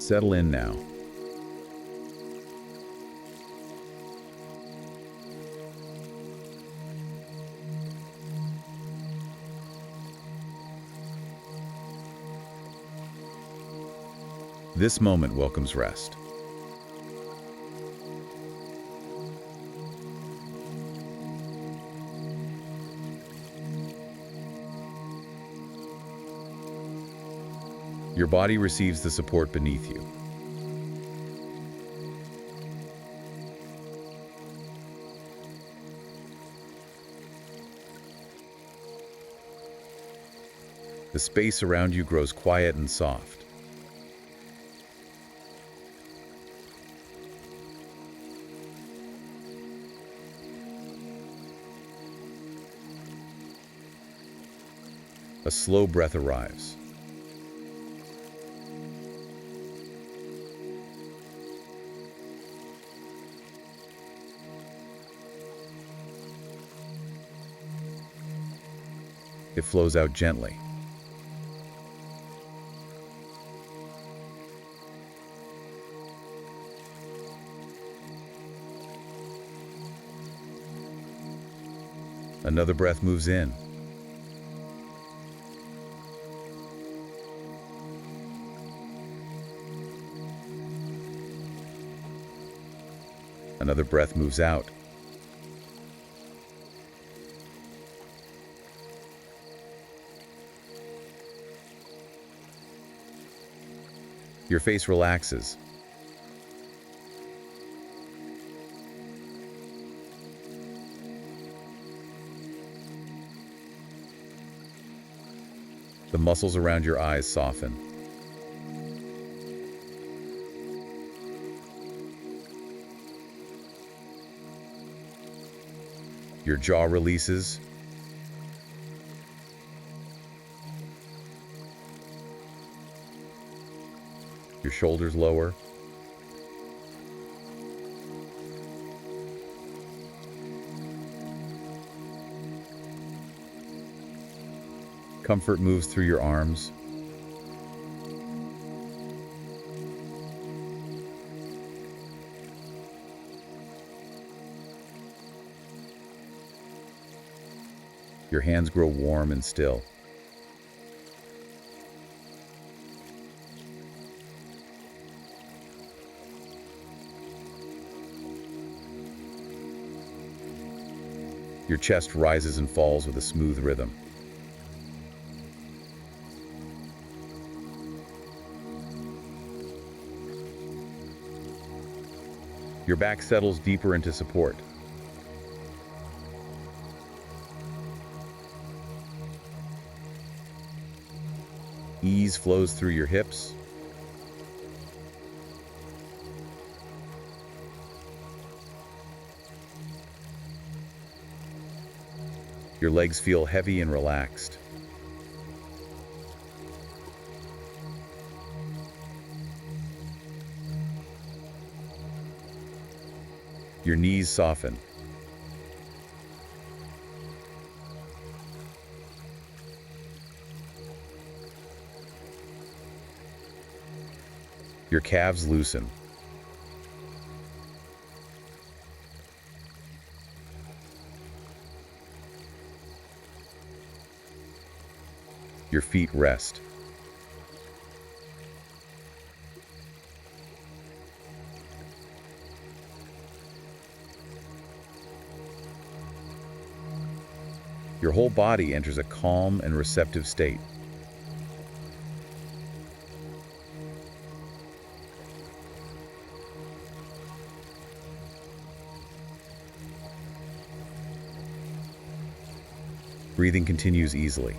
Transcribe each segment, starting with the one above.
Settle in now. This moment welcomes rest. Your body receives the support beneath you. The space around you grows quiet and soft. A slow breath arrives. It flows out gently. Another breath moves in. Another breath moves out. Your face relaxes. The muscles around your eyes soften. Your jaw releases. Your shoulders lower. Comfort moves through your arms. Your hands grow warm and still. Your chest rises and falls with a smooth rhythm. Your back settles deeper into support. Ease flows through your hips. Your legs feel heavy and relaxed. Your knees soften. Your calves loosen. Your feet rest. Your whole body enters a calm and receptive state. Breathing continues easily.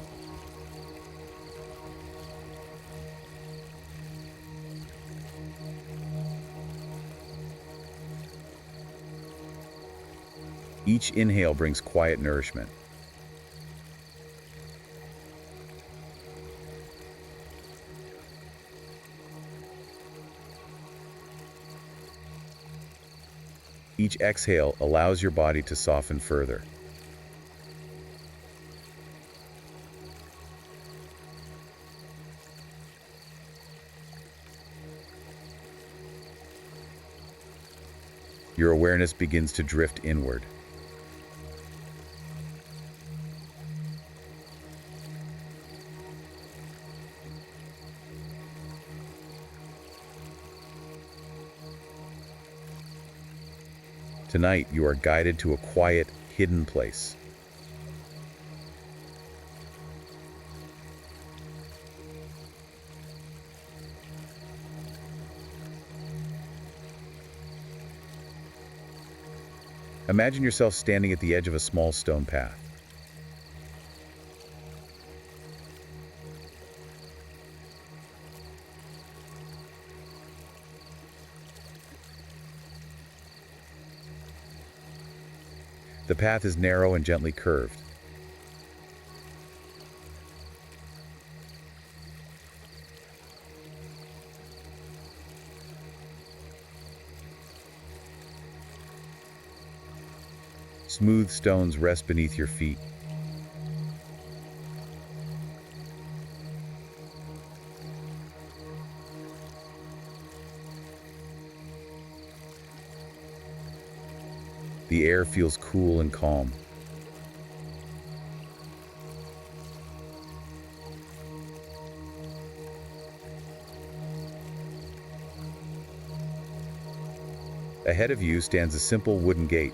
Each inhale brings quiet nourishment. Each exhale allows your body to soften further. Your awareness begins to drift inward. Tonight, you are guided to a quiet, hidden place. Imagine yourself standing at the edge of a small stone path. The path is narrow and gently curved. Smooth stones rest beneath your feet. The air feels cool and calm. Ahead of you stands a simple wooden gate.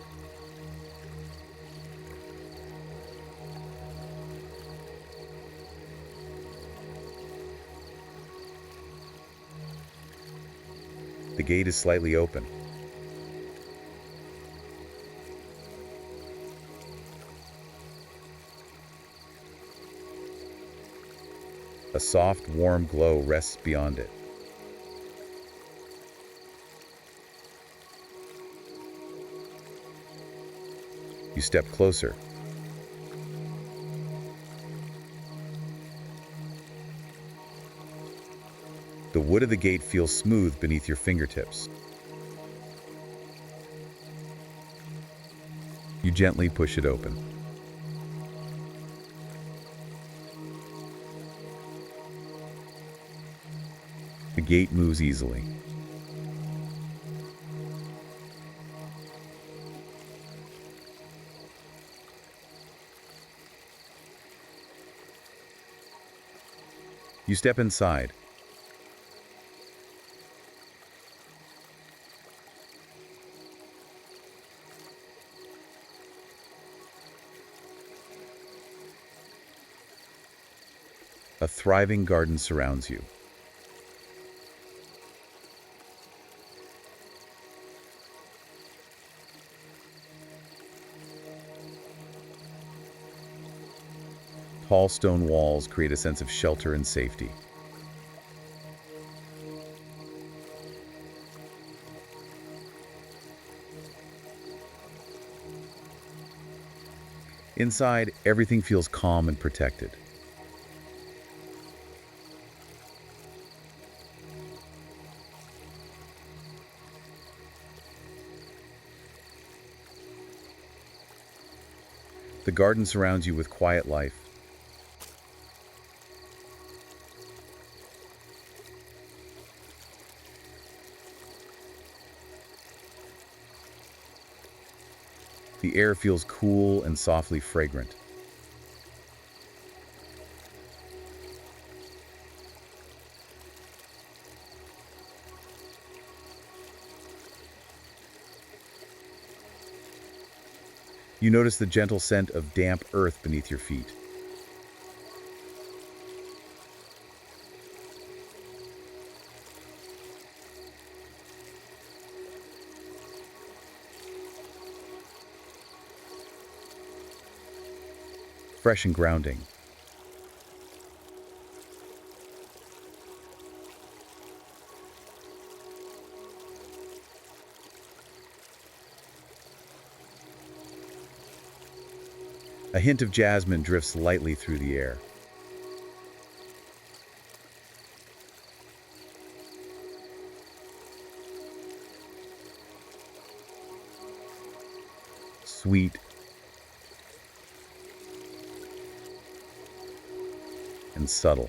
The gate is slightly open. A soft, warm glow rests beyond it. You step closer. The wood of the gate feels smooth beneath your fingertips. You gently push it open. The gate moves easily. You step inside. A thriving garden surrounds you. Tall stone walls create a sense of shelter and safety. Inside, everything feels calm and protected. The garden surrounds you with quiet life. The air feels cool and softly fragrant. You notice the gentle scent of damp earth beneath your feet. Fresh and grounding. A hint of jasmine drifts lightly through the air. Sweet and subtle.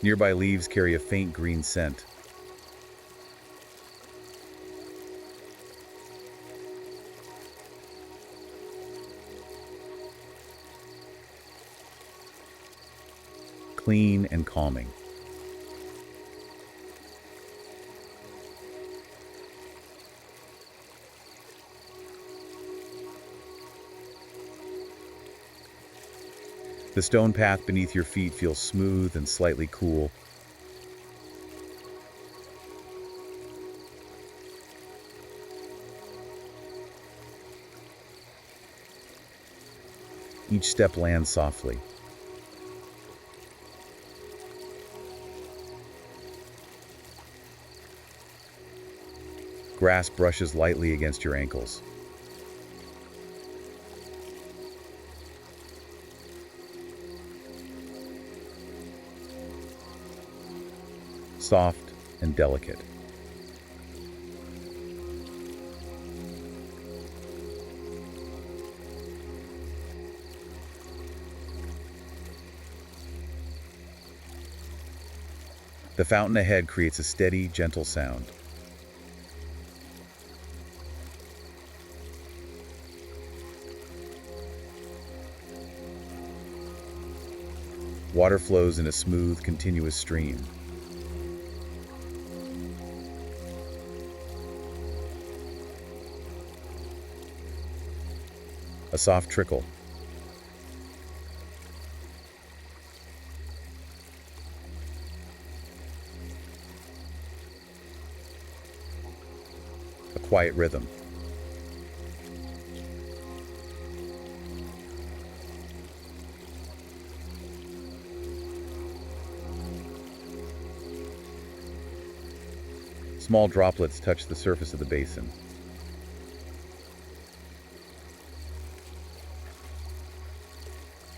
Nearby leaves carry a faint green scent. Clean and calming. The stone path beneath your feet feels smooth and slightly cool. Each step lands softly. Grass brushes lightly against your ankles. Soft and delicate. The fountain ahead creates a steady, gentle sound. Water flows in a smooth, continuous stream. A soft trickle. A quiet rhythm. Small droplets touch the surface of the basin.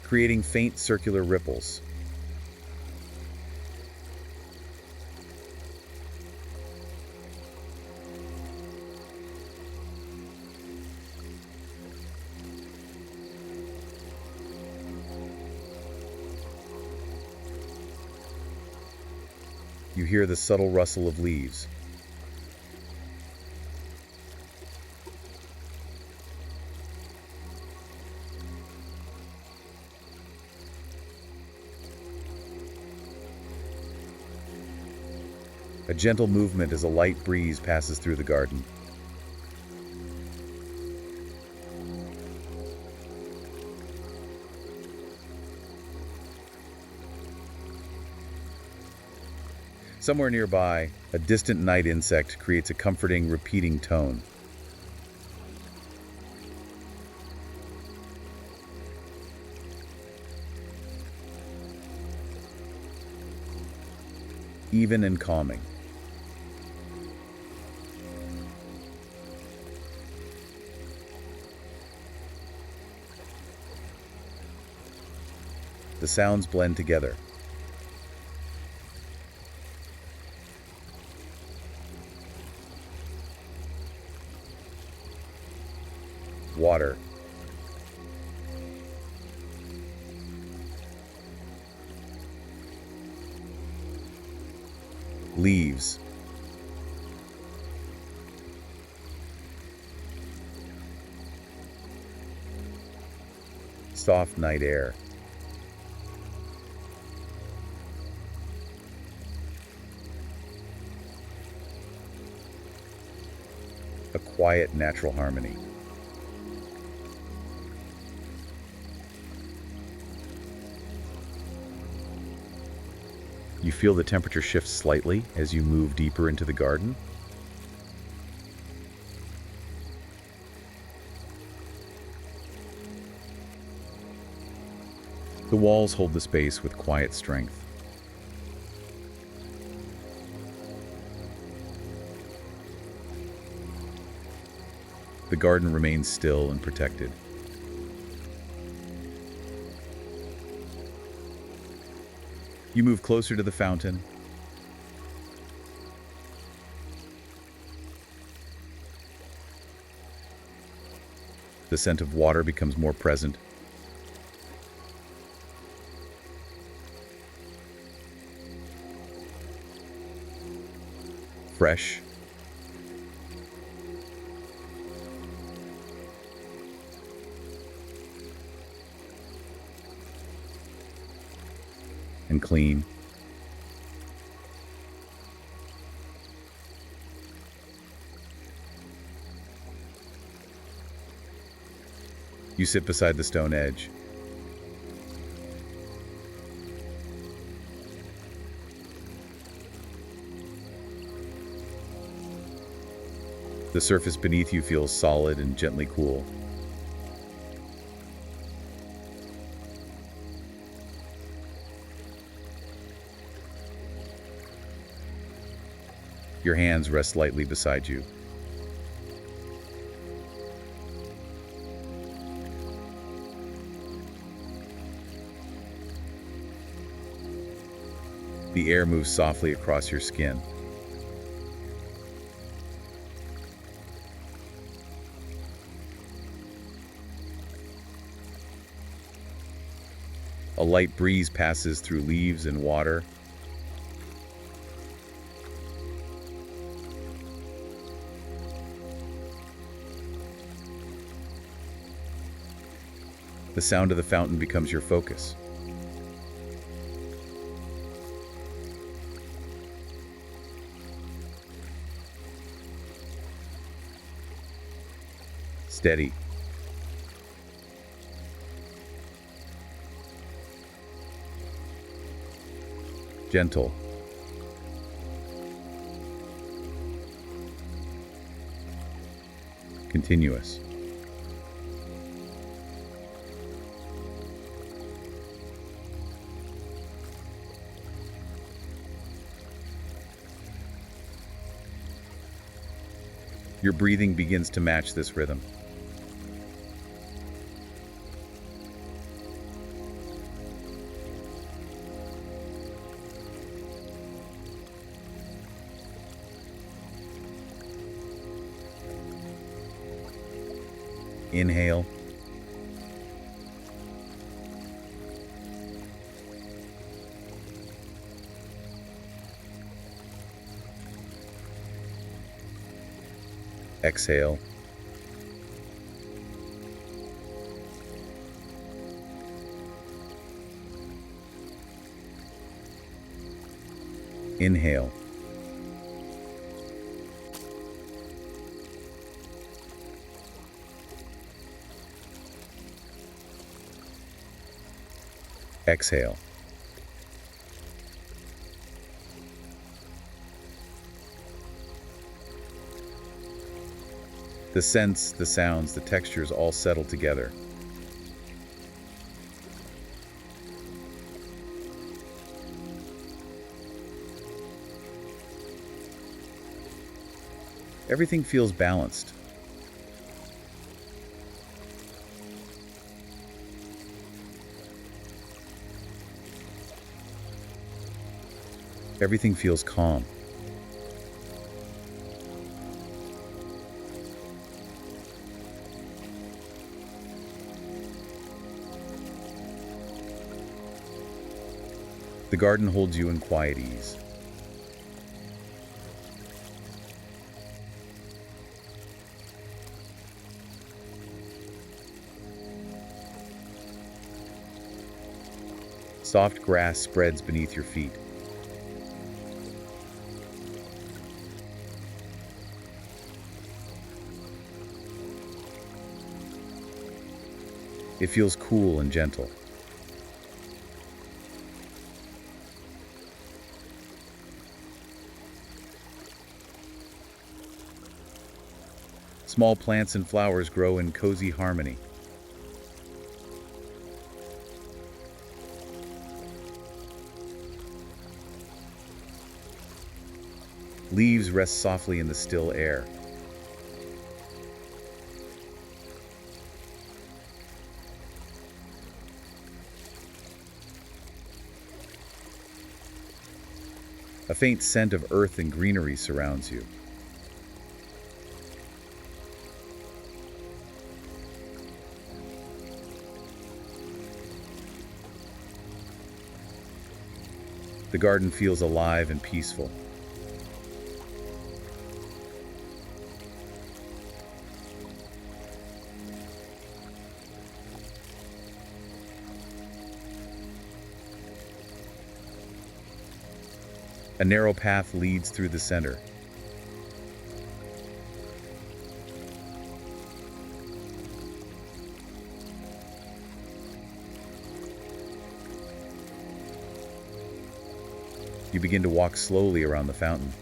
Creating faint circular ripples. You hear the subtle rustle of leaves. A gentle movement as a light breeze passes through the garden. Somewhere nearby, a distant night insect creates a comforting, repeating tone. Even and calming. The sounds blend together. Water. Leaves. Soft night air. A quiet, natural harmony. You feel the temperature shift slightly as you move deeper into the garden. The walls hold the space with quiet strength. The garden remains still and protected. You move closer to the fountain. The scent of water becomes more present. fresh, and clean. You sit beside the stone edge. The surface beneath you feels solid and gently cool. Your hands rest lightly beside you. The air moves softly across your skin. A light breeze passes through leaves and water. The sound of the fountain becomes your focus. Steady. Gentle. Continuous. Your breathing begins to match this rhythm. Inhale. Exhale. Inhale. Exhale. The scents, the sounds, the textures all settle together. Everything feels balanced. Everything feels calm. The garden holds you in quiet ease. Soft grass spreads beneath your feet. It feels cool and gentle. Small plants and flowers grow in cozy harmony. Leaves rest softly in the still air. A faint scent of earth and greenery surrounds you. The garden feels alive and peaceful. A narrow path leads through the center. You begin to walk slowly around the fountain.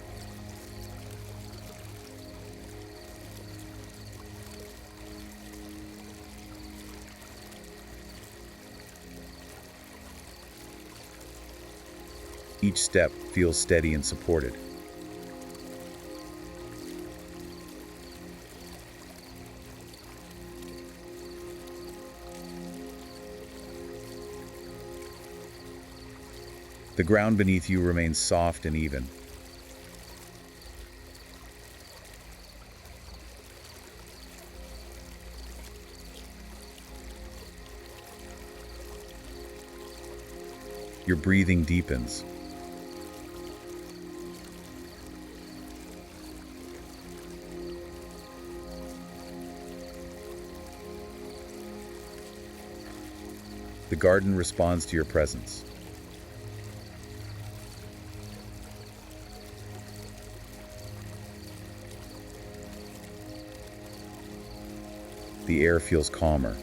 Each step feels steady and supported. The ground beneath you remains soft and even. Your breathing deepens. The garden responds to your presence. The air feels calmer.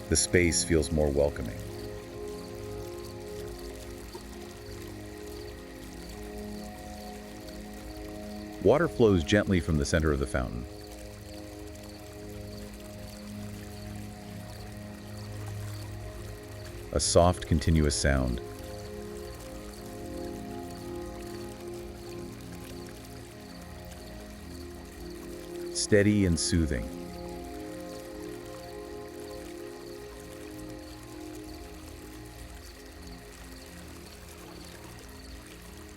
The space feels more welcoming. Water flows gently from the center of the fountain. A soft, continuous sound. Steady and soothing.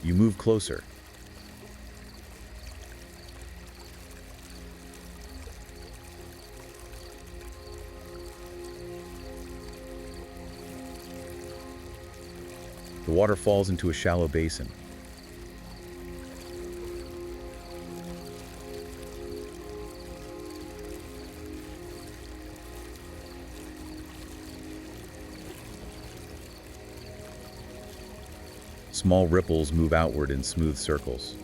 You move closer. The water falls into a shallow basin. Small ripples move outward in smooth circles.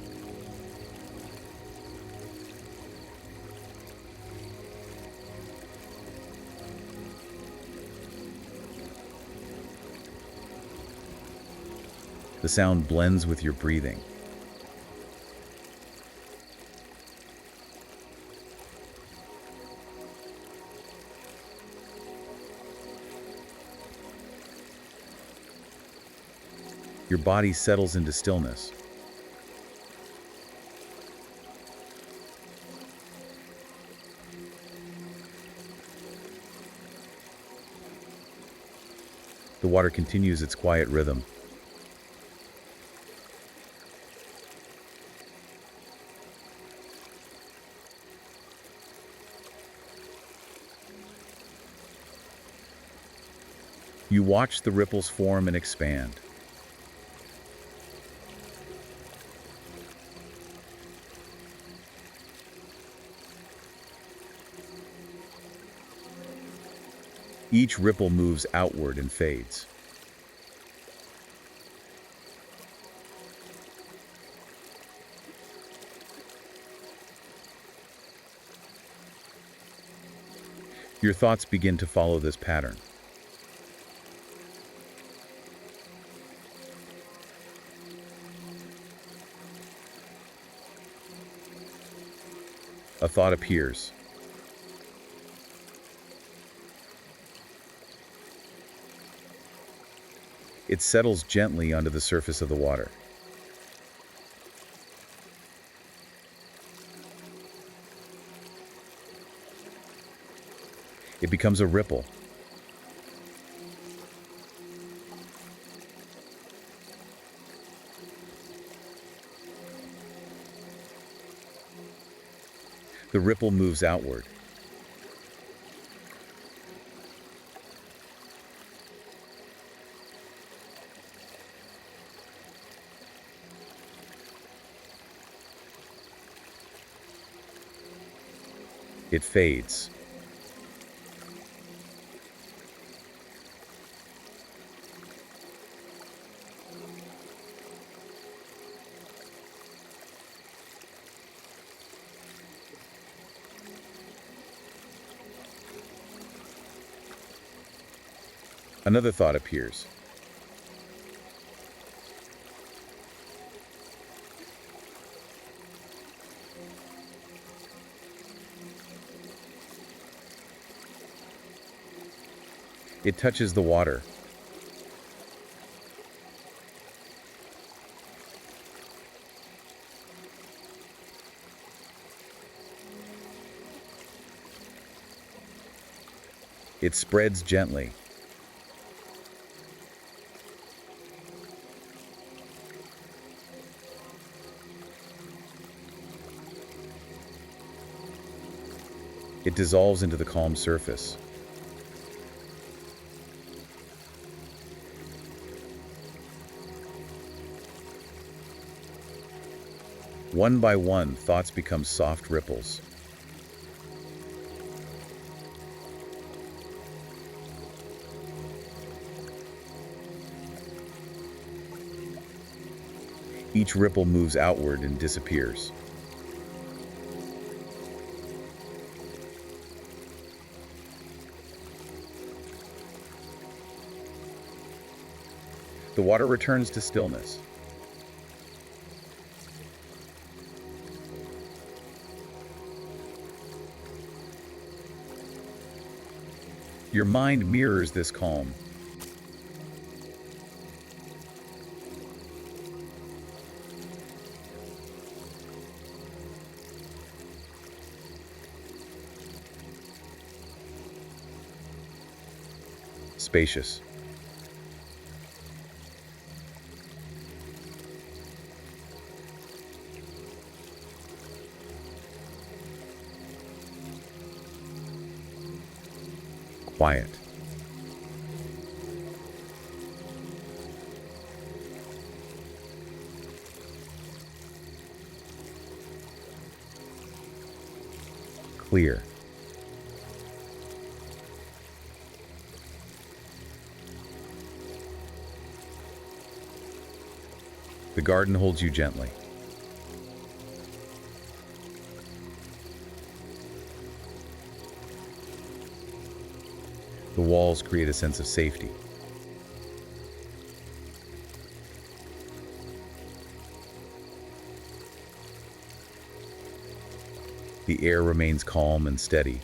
The sound blends with your breathing. Your body settles into stillness. The water continues its quiet rhythm. You watch the ripples form and expand. Each ripple moves outward and fades. Your thoughts begin to follow this pattern. A thought appears. It settles gently onto the surface of the water. It becomes a ripple. The ripple moves outward. It fades. Another thought appears. It touches the water. It spreads gently. It dissolves into the calm surface. One by one, thoughts become soft ripples. Each ripple moves outward and disappears. The water returns to stillness. Your mind mirrors this calm. Spacious. Quiet. Clear. The garden holds you gently. The walls create a sense of safety. The air remains calm and steady.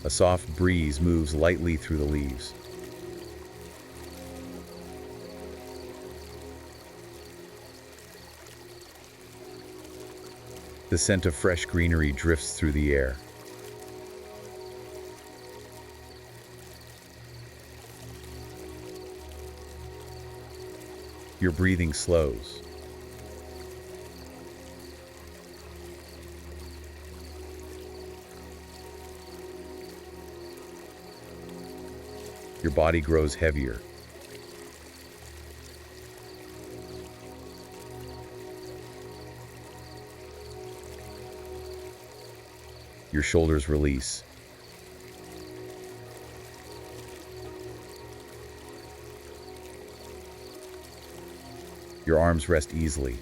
A soft breeze moves lightly through the leaves. The scent of fresh greenery drifts through the air. Your breathing slows. Your body grows heavier. Your shoulders release. Your arms rest easily.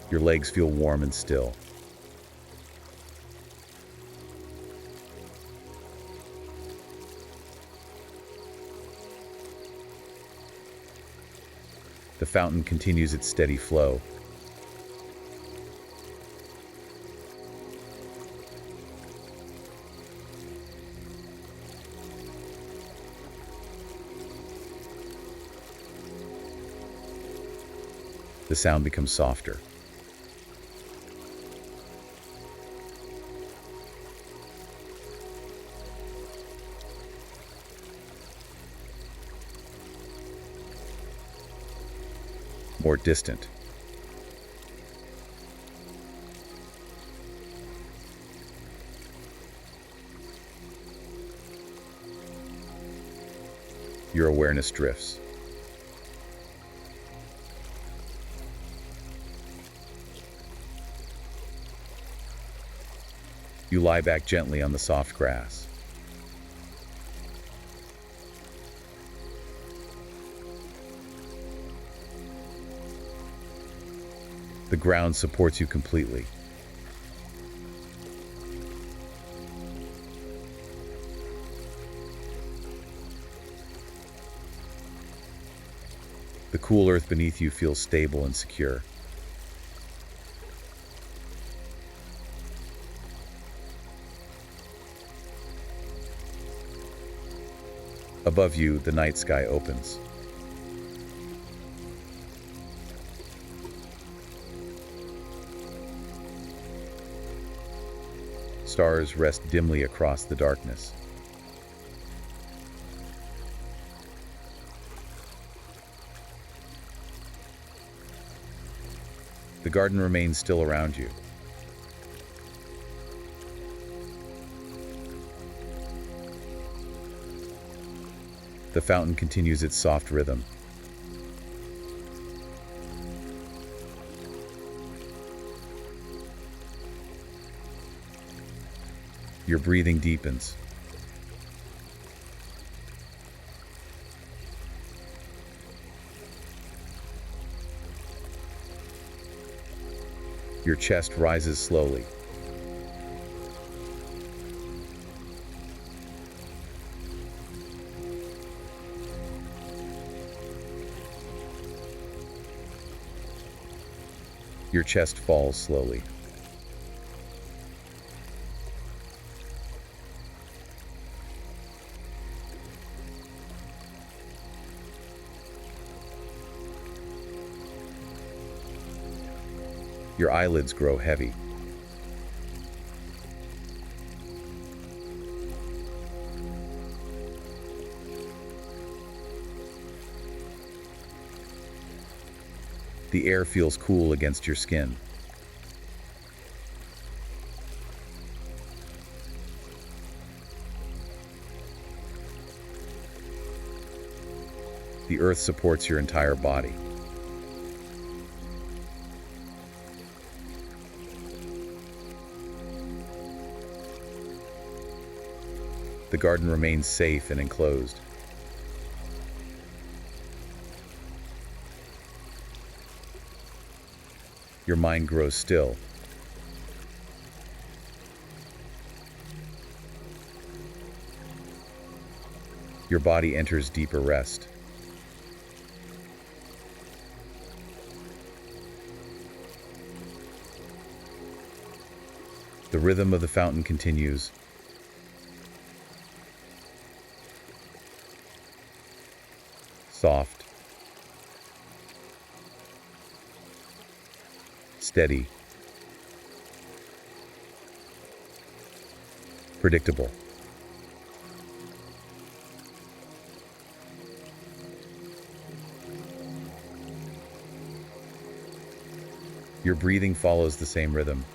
Your legs feel warm and still. The fountain continues its steady flow. The sound becomes softer. More distant. Your awareness drifts. You lie back gently on the soft grass. The ground supports you completely. The cool earth beneath you feels stable and secure. Above you, the night sky opens. Stars rest dimly across the darkness. The garden remains still around you. The fountain continues its soft rhythm. Your breathing deepens. Your chest rises slowly. Your chest falls slowly. Your eyelids grow heavy. The air feels cool against your skin. The earth supports your entire body. The garden remains safe and enclosed. Your mind grows still. Your body enters deeper rest. The rhythm of the fountain continues. Soft, steady, predictable. Your breathing follows the same rhythm.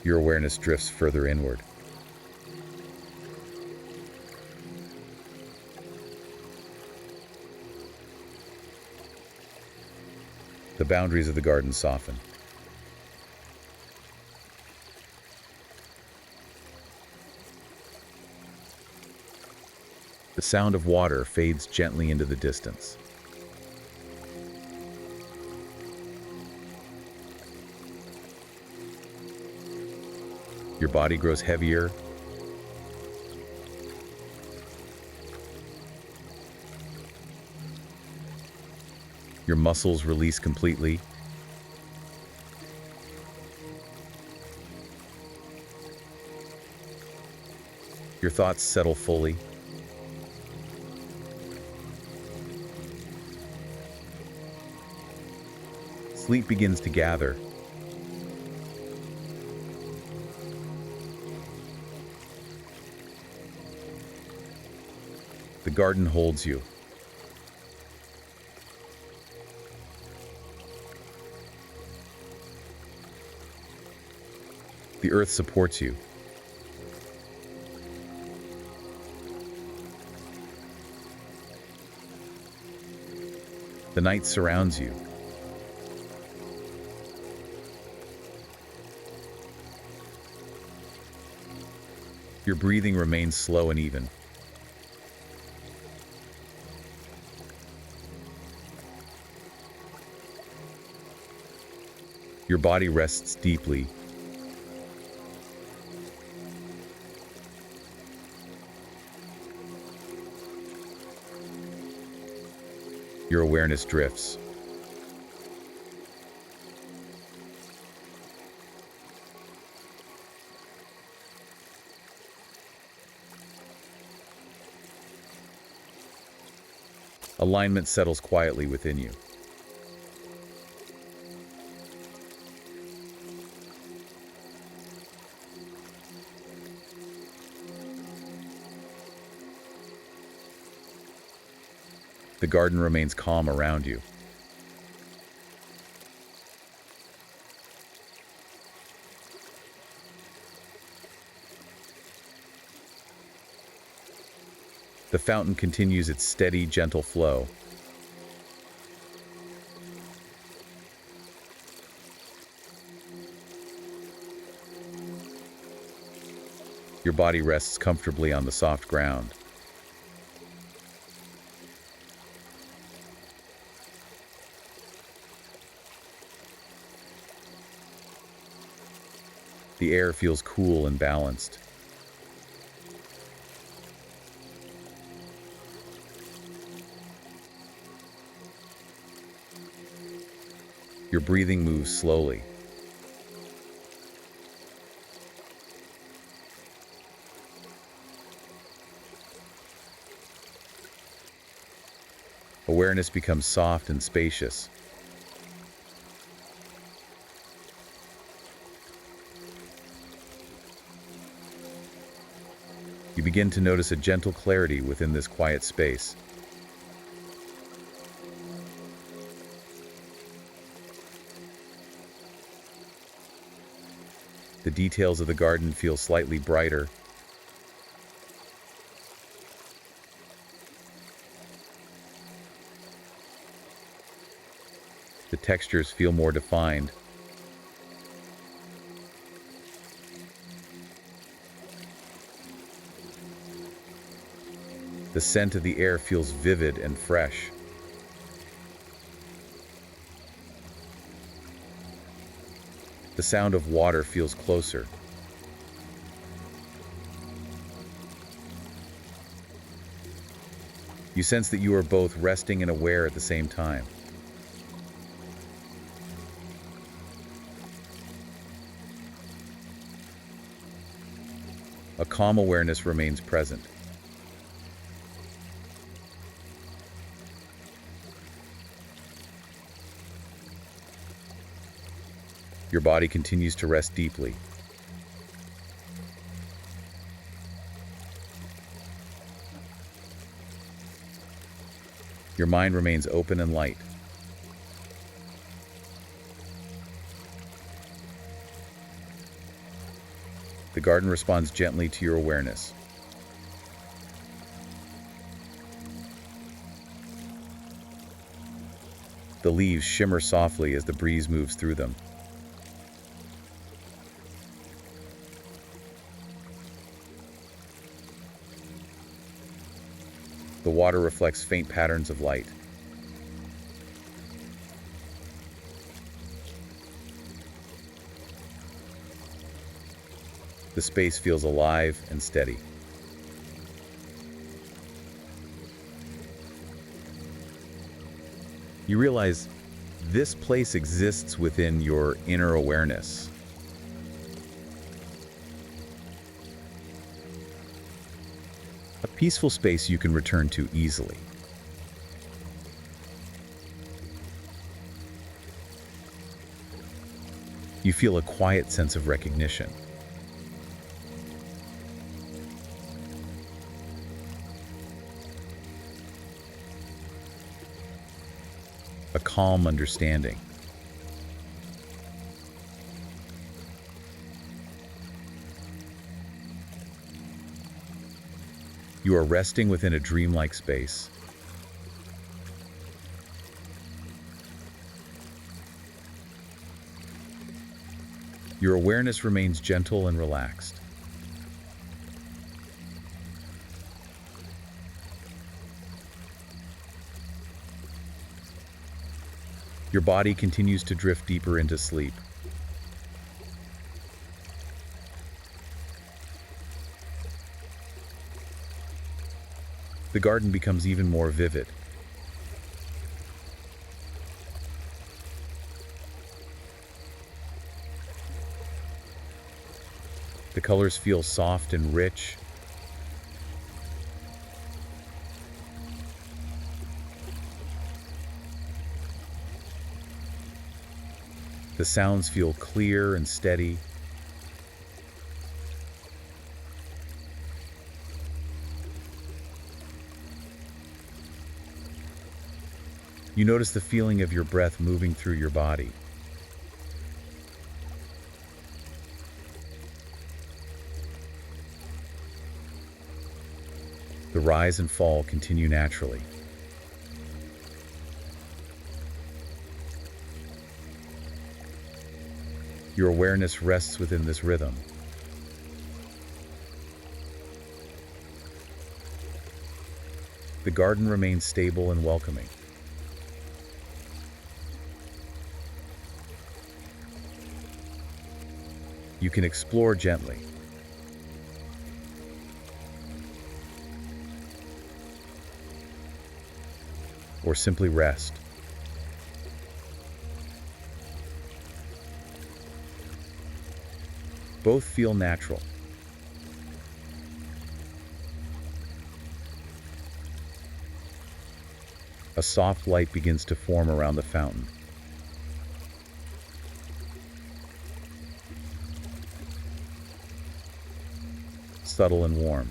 Your awareness drifts further inward. The boundaries of the garden soften. The sound of water fades gently into the distance. Your body grows heavier. Your muscles release completely. Your thoughts settle fully. Sleep begins to gather. The garden holds you. The earth supports you. The night surrounds you. Your breathing remains slow and even. Your body rests deeply. Your awareness drifts. Alignment settles quietly within you. The garden remains calm around you. The fountain continues its steady, gentle flow. Your body rests comfortably on the soft ground. The air feels cool and balanced. Your breathing moves slowly. Awareness becomes soft and spacious. You begin to notice a gentle clarity within this quiet space. The details of the garden feel slightly brighter. The textures feel more defined. The scent of the air feels vivid and fresh. The sound of water feels closer. You sense that you are both resting and aware at the same time. A calm awareness remains present. Your body continues to rest deeply. Your mind remains open and light. The garden responds gently to your awareness. The leaves shimmer softly as the breeze moves through them. The water reflects faint patterns of light. The space feels alive and steady. You realize this place exists within your inner awareness. A peaceful space you can return to easily. You feel a quiet sense of recognition. A calm understanding. You are resting within a dreamlike space. Your awareness remains gentle and relaxed. Your body continues to drift deeper into sleep. The garden becomes even more vivid. The colors feel soft and rich. The sounds feel clear and steady. You notice the feeling of your breath moving through your body. The rise and fall continue naturally. Your awareness rests within this rhythm. The garden remains stable and welcoming. You can explore gently. Or simply rest. Both feel natural. A soft light begins to form around the fountain. Subtle and warm.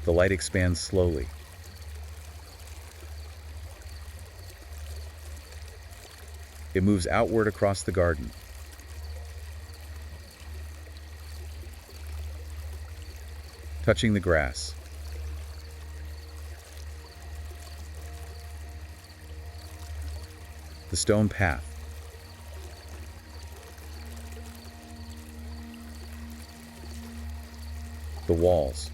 The light expands slowly. It moves outward across the garden. Touching the grass. The stone path. The walls.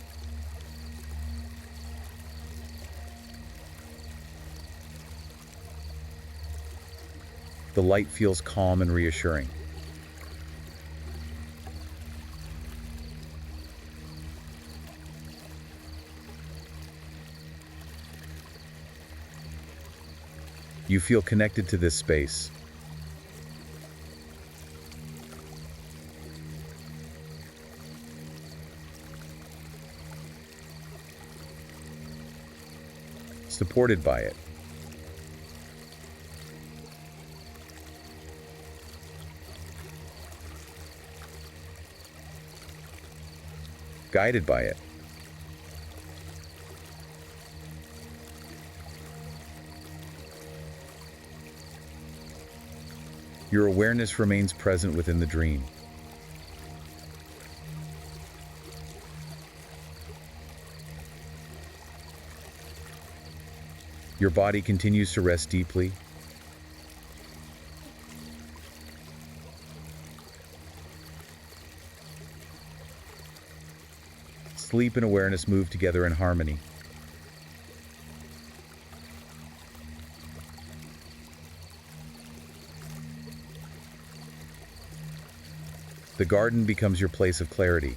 The light feels calm and reassuring. You feel connected to this space. Supported by it. Guided by it. Your awareness remains present within the dream. Your body continues to rest deeply. Sleep and awareness move together in harmony. The garden becomes your place of clarity.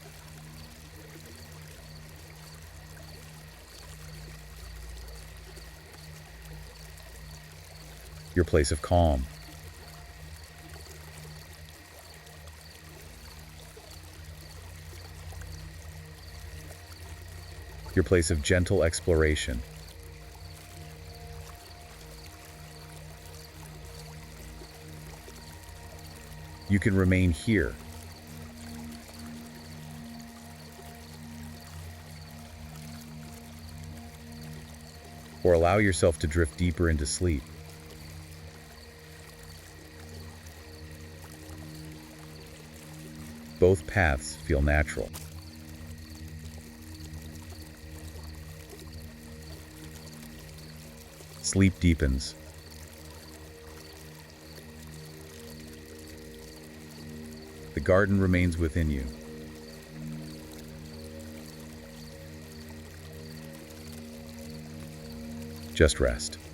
Your place of calm. Your place of gentle exploration. You can remain here. Or allow yourself to drift deeper into sleep. Both paths feel natural. Sleep deepens. The garden remains within you. Just rest.